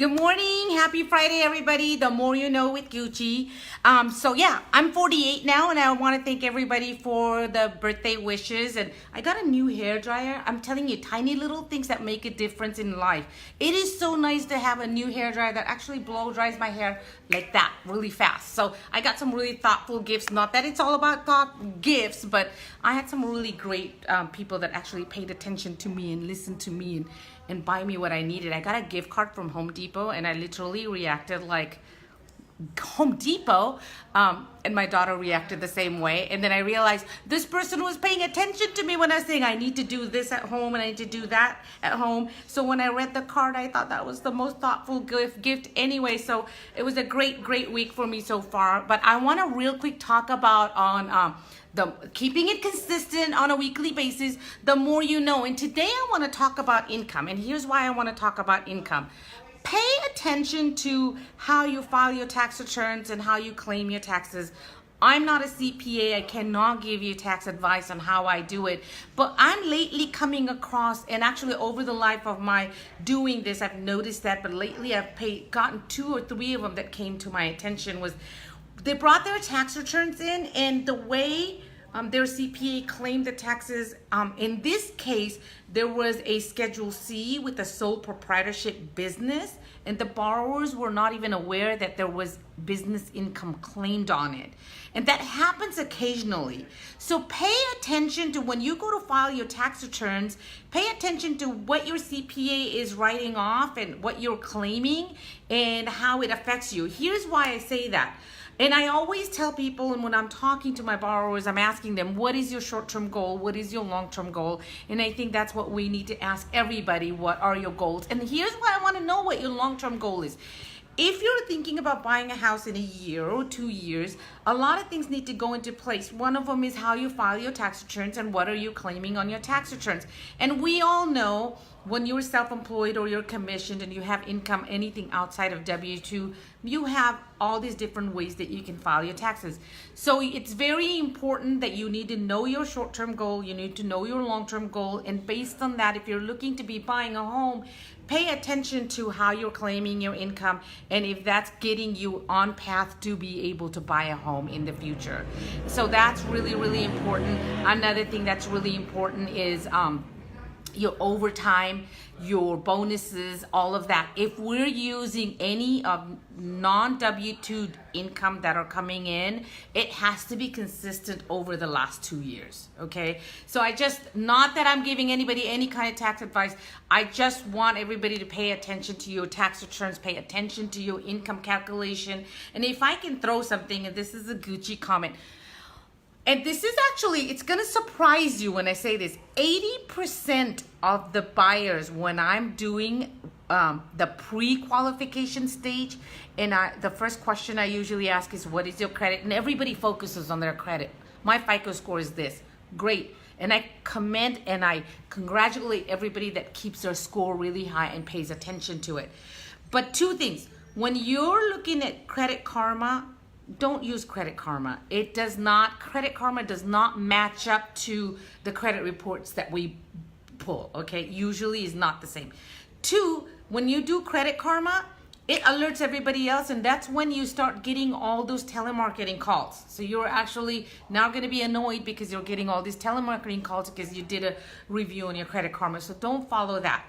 Good morning. Happy Friday, everybody. The more you know with Gucci. So yeah, I'm 48 now, and I want to thank everybody for the birthday wishes. And I got a new hair dryer. I'm telling you, tiny little things that make a difference in life. It is so nice to have a new hair dryer that actually blow dries my hair like that really fast. So I got some really thoughtful gifts. Not that it's all about thought gifts, but I had some really great people that actually paid attention to me and listened to me and buy me what I needed. I got a gift card from Home Depot, and I literally reacted like Home Depot, and my daughter reacted the same way. And then I realized this person was paying attention to me when I was saying I need to do this at home and I need to do that at home. So when I read the card, I thought that was the most thoughtful gift anyway. So it was a great week for me so far. But I want to real quick talk about on the keeping it consistent on a weekly basis, the more you know. And today I want to talk about income. And here's why I want to talk about income. Pay attention to how you file your tax returns and how you claim your taxes. I'm not a CPA. I cannot give you tax advice on how I do it. But I'm lately coming across, and actually over the life of my doing this, I've noticed that, but lately I've gotten 2 or 3 of them that came to my attention. Was they brought their tax returns in, and the way their CPA claimed the taxes, in this case, there was a Schedule C with a sole proprietorship business, and the borrowers were not even aware that there was business income claimed on it. And that happens occasionally. So pay attention to when you go to file your tax returns, pay attention to what your CPA is writing off and what you're claiming and how it affects you. Here's why I say that. And I always tell people, and when I'm talking to my borrowers, I'm asking them, what is your short-term goal? What is your long-term goal? And I think that's what we need to ask everybody. What are your goals? And here's why I want to know what your long-term goal is. If you're thinking about buying a house in a year or 2 years, a lot of things need to go into place. One of them is how you file your tax returns and what are you claiming on your tax returns. And we all know when you're self-employed or you're commissioned and you have income, anything outside of W-2, you have all these different ways that you can file your taxes. So it's very important that you need to know your short-term goal, you need to know your long-term goal, and based on that, if you're looking to be buying a home, pay attention to how you're claiming your income and if that's getting you on path to be able to buy a home in the future. So that's really important. Another thing that's really important is your overtime, your bonuses, all of that. If we're using any of non-W-2 income that are coming in, it has to be consistent over the last 2 years, okay? So not that I'm giving anybody any kind of tax advice, I just want everybody to pay attention to your tax returns, pay attention to your income calculation. And if I can throw something, and this is a Gucci comment, and this is actually, it's gonna surprise you when I say this, 80% of the buyers, when I'm doing the pre-qualification stage, and the first question I usually ask is, what is your credit? And everybody focuses on their credit. My FICO score is this, great. And I commend and I congratulate everybody that keeps their score really high and pays attention to it. But 2 things, when you're looking at Credit Karma, don't use Credit Karma. Credit Karma does not match up to the credit reports that we pull, okay? Usually is not the same. 2, when you do Credit Karma, it alerts everybody else, and that's when you start getting all those telemarketing calls. So you're actually now going to be annoyed because you're getting all these telemarketing calls because you did a review on your Credit Karma. So don't follow that.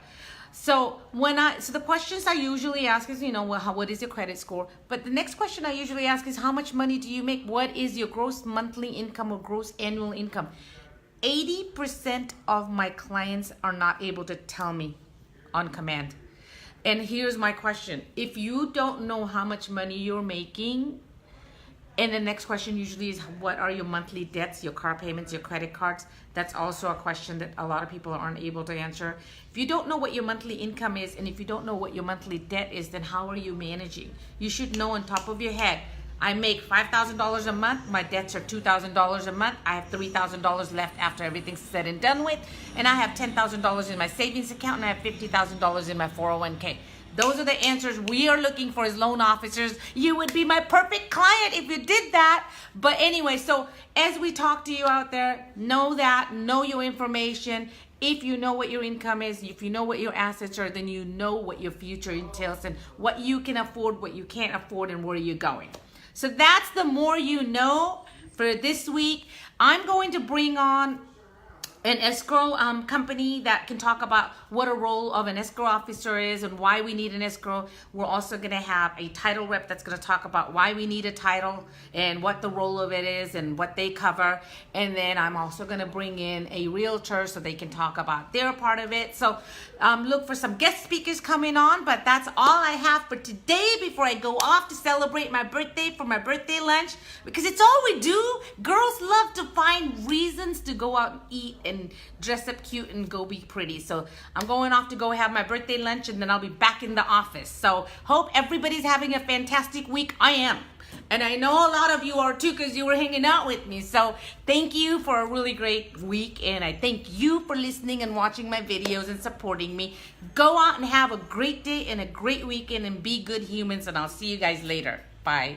So the questions I usually ask is, what is your credit score? But the next question I usually ask is, how much money do you make? What is your gross monthly income or gross annual income? 80% of my clients are not able to tell me on command. And here's my question. If you don't know how much money you're making, and the next question usually is, what are your monthly debts, your car payments, your credit cards? That's also a question that a lot of people aren't able to answer. If you don't know what your monthly income is, and if you don't know what your monthly debt is, then how are you managing? You should know on top of your head, I make $5,000 a month, my debts are $2,000 a month, I have $3,000 left after everything's said and done with, and I have $10,000 in my savings account, and I have $50,000 in my 401k. Those are the answers we are looking for as loan officers. You would be my perfect client if you did that. But anyway, so as we talk to you out there, know your information, If you know what your income is, if you know what your assets are, then you know what your future entails and what you can afford, what you can't afford, and where you're going. So that's the more you know for this week. I'm going to bring on an escrow company that can talk about what a role of an escrow officer is and why we need an escrow. We're also going to have a title rep that's going to talk about why we need a title and what the role of it is and what they cover. And then I'm also going to bring in a realtor so they can talk about their part of it. So look for some guest speakers coming on, but that's all I have for today before I go off to celebrate my birthday for my birthday lunch, because it's all we do. Girls love to find reasons to go out and eat and dress up cute and go be pretty. So I'm going off to go have my birthday lunch, and then I'll be back in the office. So hope everybody's having a fantastic week. I am. And I know a lot of you are too, because you were hanging out with me. So thank you for a really great week. And I thank you for listening and watching my videos and supporting me. Go out and have a great day and a great weekend and be good humans. And I'll see you guys later. Bye.